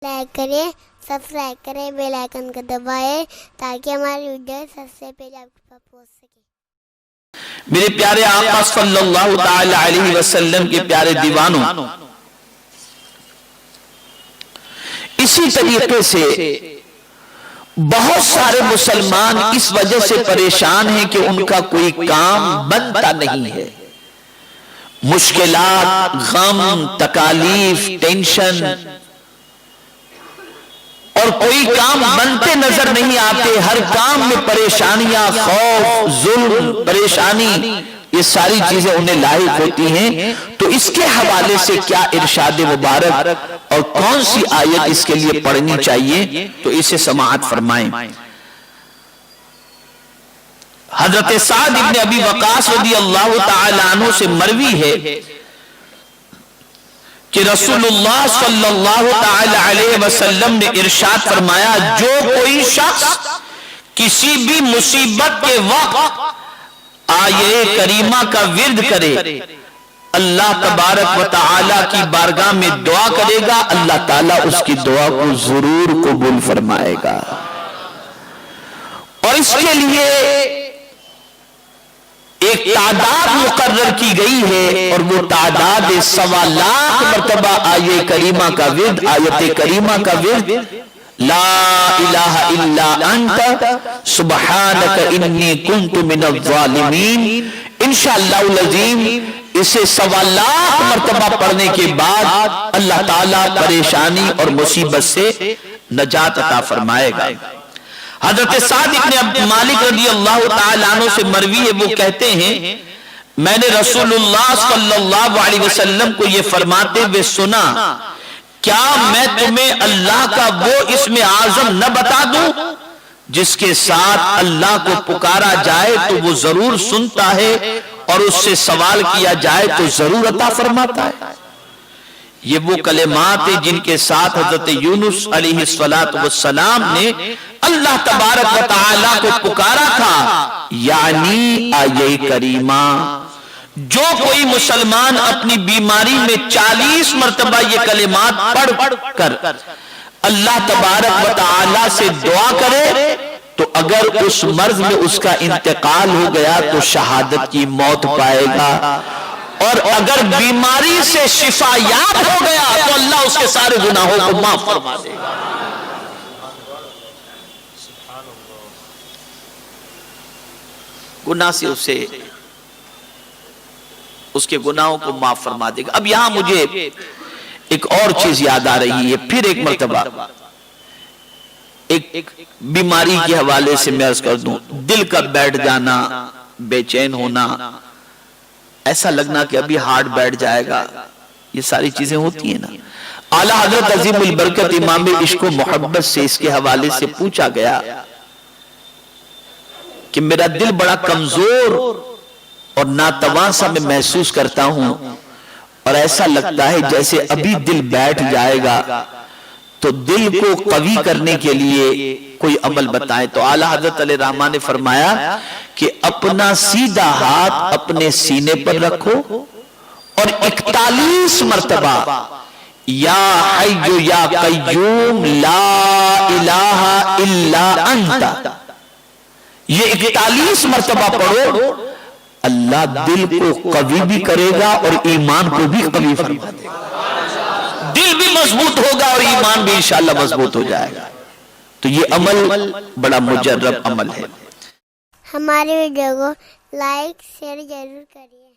Like کریں، subscribe کریں، bell icon کو دبائیں تاکہ ہماری ویڈیو سب سے پہلے آپ کے پاس پہنچ سکے۔ میرے پیارے آقا صلی اللہ تعالی علیہ وسلم کے پیارے دیوانوں، اسی طریقے سے بہت سارے مسلمان اس وجہ سے پریشان ہیں کہ ان کا کوئی کام بنتا نہیں ہے۔ مشکلات، غم، تکالیف، ٹینشن اور کوئی کام بنتے نظر نہیں آتے۔ ہر کام میں پریشانیاں، خوف، ظلم، پریشانی، یہ ساری چیزیں انہیں لاحق ہوتی ہیں۔ تو اس کے حوالے سے کیا ارشاد مبارک اور کون سی آیت اس کے لیے پڑھنی چاہیے، تو اسے سماعت فرمائیں۔ حضرت سعد ابن ابی وقاص رضی اللہ تعالی عنہ سے مروی ہے کہ رسول اللہ صلی اللہ تعالی علیہ وسلم نے ارشاد فرمایا، جو کوئی شخص کسی بھی مصیبت کے وقت آیے کریمہ کا ورد کرے، اللہ تبارک و تعالی کی بارگاہ میں دعا کرے گا، اللہ تعالیٰ اس کی دعا کو ضرور قبول فرمائے گا۔ اور اس کے لیے ایک تعداد مقرر کی گئی ہے، اور وہ تعداد 1.25 لاکھ مرتبہ آیے کریمہ کا ورد، آیت کریمہ کا ورد، لا الہ الا انت سبحانک انی کنت من الظالمین، انشاءاللہ العظیم اسے 1.25 لاکھ مرتبہ پڑھنے کے بعد اللہ تعالیٰ پریشانی اور مصیبت سے نجات عطا فرمائے گا۔ حضرت سعد ابن مالک رضی اللہ تعالیٰ عنہ سے مروی ہے، وہ کہتے ہیں میں نے رسول اللہ صلی اللہ علیہ وسلم کو یہ فرماتے ہوئے سنا، کیا میں تمہیں اللہ کا وہ اسم اعظم نہ بتا دوں جس کے ساتھ اللہ کو پکارا جائے تو وہ ضرور سنتا ہے، اور اس سے سوال کیا جائے تو ضرور عطا فرماتا ہے۔ یہ وہ کلمات ہیں جن کے ساتھ حضرت یونس علیہ السلام نے اللہ تبارک و تعالیٰ کو پکارا تھا، یعنی آیے کریمہ۔ جو کوئی مسلمان اپنی بیماری میں 40 مرتبہ یہ کلمات پڑھ کر اللہ تبارک و تعالیٰ سے دعا کرے، تو اگر اس مرض میں اس کا انتقال ہو گیا تو شہادت کی موت پائے گا، اور اگر بیماری سے شفا یاب ہو گیا تو اللہ اس کے سارے گناہوں کو معاف فرما دے گا۔ گناہ سے اسے اس کے گناہوں کو معاف فرما دے گا۔ اب یہاں مجھے ایک اور چیز یاد آ رہی ہے، پھر ایک مرتبہ ایک بیماری کے حوالے سے میں عرض کر دوں، دل کا بیٹھ جانا، بے چین ہونا، ایسا لگنا کہ ابھی ہارٹ بیٹھ جائے گا، یہ ساری چیزیں ہوتی ہیں نا۔ اعلیٰ حضرت عظیم البرکت امام عشق و محبت سے اس کے حوالے سے پوچھا گیا کہ میرا دل بڑا کمزور اور ناتواں سا میں محسوس کرتا ہوں، اور ایسا لگتا ہے جیسے ابھی دل بیٹھ جائے گا، تو دل کو قوی کرنے کے لیے کوئی عمل بتائیں۔ تو اعلیٰ حضرت علیہ رحمٰن نے فرمایا کہ اپنا سیدھا ہاتھ اپنے سینے پر رکھو اور 41 مرتبہ یا حی یا قیوم لا الہ الا انت، یہ 41 مرتبہ پڑھو، اللہ دل کو قوی بھی کرے گا اور ایمان کو بھی قوی فرما دے گا، دل بھی مضبوط ہوگا اور ایمان بھی انشاءاللہ مضبوط ہو جائے گا۔ تو یہ عمل بڑا مجرب عمل ہے۔ ہماری ویڈیو کو لائک شیئر ضرور کریے۔